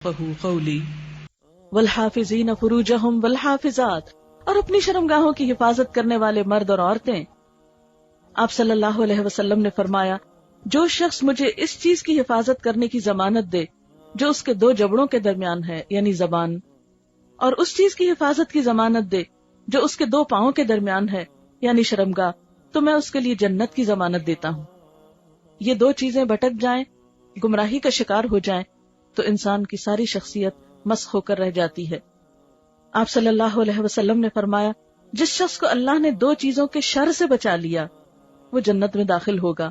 فہو قولی والحافظین فروجہم والحافظات، اور اپنی شرمگاہوں کی حفاظت کرنے والے مرد اور عورتیں۔ آپ صلی اللہ علیہ وسلم نے فرمایا، جو شخص مجھے اس چیز کی حفاظت کرنے کی ضمانت دے جو اس کے دو جبڑوں کے درمیان ہے یعنی زبان، اور اس چیز کی حفاظت کی ضمانت دے جو اس کے دو پاؤں کے درمیان ہے یعنی شرمگاہ، تو میں اس کے لیے جنت کی ضمانت دیتا ہوں۔ یہ دو چیزیں بھٹک جائیں، گمراہی کا شکار ہو جائیں تو انسان کی ساری شخصیت مسخ ہو کر رہ جاتی ہے۔ آپ صلی اللہ علیہ وسلم نے فرمایا، جس شخص کو اللہ نے دو چیزوں کے شر سے بچا لیا وہ جنت میں داخل ہوگا،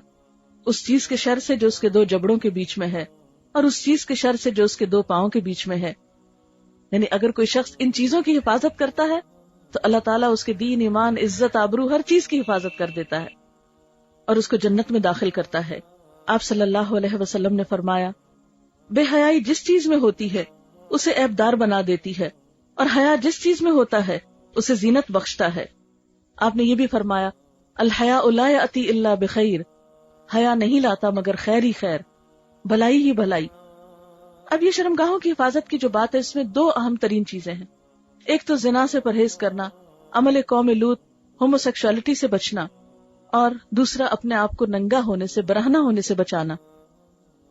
اس چیز کے شر سے جو اس کے دو جبڑوں کے بیچ میں ہے اور اس چیز کے شر سے جو اس کے دو پاؤں کے بیچ میں ہے۔ یعنی اگر کوئی شخص ان چیزوں کی حفاظت کرتا ہے تو اللہ تعالیٰ اس کے دین، ایمان، عزت، آبرو ہر چیز کی حفاظت کر دیتا ہے اور اس کو جنت میں داخل کرتا ہے۔ آپ صلی اللہ علیہ وسلم نے فرمایا، بے حیائی جس چیز میں ہوتی ہے اسے عیبدار بنا دیتی ہے، اور حیا جس چیز میں ہوتا ہے اسے زینت بخشتا ہے۔ آپ نے یہ بھی فرمایا، الحیاء لا یأتی الا بخیر، حیا نہیں لاتا مگر خیر ہی خیر، بھلائی ہی بھلائی۔ اب یہ شرمگاہوں کی حفاظت کی جو بات ہے اس میں دو اہم ترین چیزیں ہیں، ایک تو زنا سے پرہیز کرنا، عمل قوم لوط، ہومو سیکشوالٹی سے بچنا، اور دوسرا اپنے آپ کو ننگا ہونے سے، برہنہ ہونے سے بچانا۔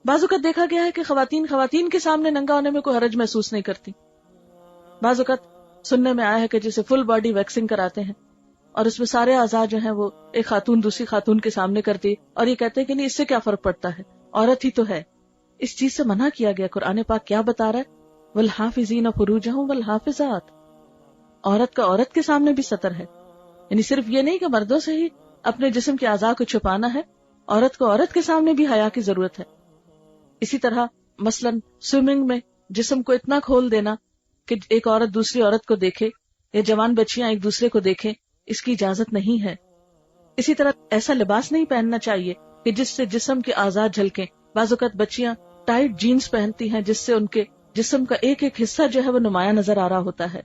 بعض اوقات دیکھا گیا ہے کہ خواتین کے سامنے ننگا ہونے میں کوئی حرج محسوس نہیں کرتی۔ بعض اوقات سننے میں آیا ہے کہ جسے فل باڈی ویکسنگ کراتے ہیں اور اس میں سارے اعضاء جو ہیں وہ ایک خاتون دوسری خاتون کے سامنے کرتی اور یہ کہتے ہیں کہ نہیں اس سے کیا فرق پڑتا ہے، عورت ہی تو ہے۔ اس چیز سے منع کیا گیا۔ قرآن پاک کیا بتا رہا ہے، والحافظین فروجہم والحافظات، عورت کا عورت کے سامنے بھی ستر ہے۔ یعنی صرف یہ نہیں کہ مردوں سے ہی اپنے جسم کے اعضاء کو چھپانا ہے، عورت کو عورت کے سامنے بھی حیا کی ضرورت ہے۔ اسی طرح مثلا سوئمنگ میں جسم کو اتنا کھول دینا کہ ایک عورت دوسری عورت کو دیکھے یا جوان بچیاں ایک دوسرے کو دیکھیں، اس کی اجازت نہیں ہے۔ اسی طرح ایسا لباس نہیں پہننا چاہیے کہ جس سے جسم کے اعضاء جھلکیں۔ بعض اوقات بچیاں ٹائٹ جینز پہنتی ہیں جس سے ان کے جسم کا ایک ایک حصہ جو ہے وہ نمایاں نظر آ رہا ہوتا ہے۔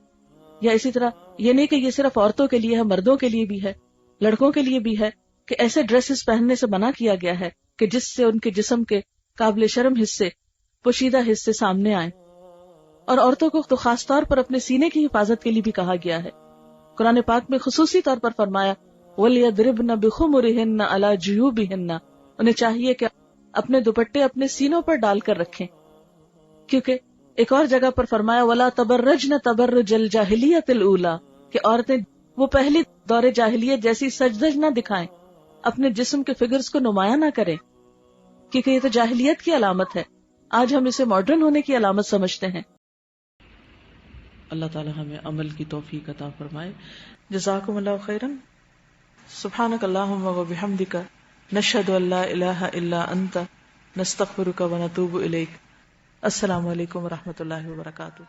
یا اسی طرح یہ نہیں کہ یہ صرف عورتوں کے لیے ہے، مردوں کے لیے بھی ہے، لڑکوں کے لیے بھی ہے کہ ایسے ڈریسز پہننے سے منع کیا گیا ہے کہ جس سے ان کے جسم کے قابل شرم حصے، پوشیدہ حصے سامنے آئیں۔ اور عورتوں کو تو خاص طور پر اپنے سینے کی حفاظت کے لیے بھی کہا گیا ہے۔ قرآن پاک میں خصوصی طور پر فرمایا، وَلْيَضْرِبْنَ بِخُمُرِهِنَّ عَلَى جُيُوبِهِنَّ، انہیں چاہیے کہ اپنے دوپٹے اپنے سینوں پر ڈال کر رکھیں۔ کیونکہ ایک اور جگہ پر فرمایا، وَلَا تَبَرَّجْنَ تَبَرُّجَ الْجَاهِلِيَّةِ الْأُولَى، کہ عورتیں وہ پہلی دور جاہلیت جیسی سجدج نہ دکھائیں، اپنے جسم کے فگرز کو نمایاں نہ کریں، کیونکہ یہ تو جاہلیت کی علامت ہے۔ آج ہم اسے ماڈرن ہونے کی علامت سمجھتے ہیں۔ اللہ تعالی ہمیں عمل کی توفیق عطا فرمائے۔ جزاکم اللہ خیرا۔ سبحانک اللہم و بحمدک، نشہد ان لا الہ الا انت، نستغفرک و نتوب الیک۔ السلام علیکم و رحمۃ اللہ وبرکاتہ۔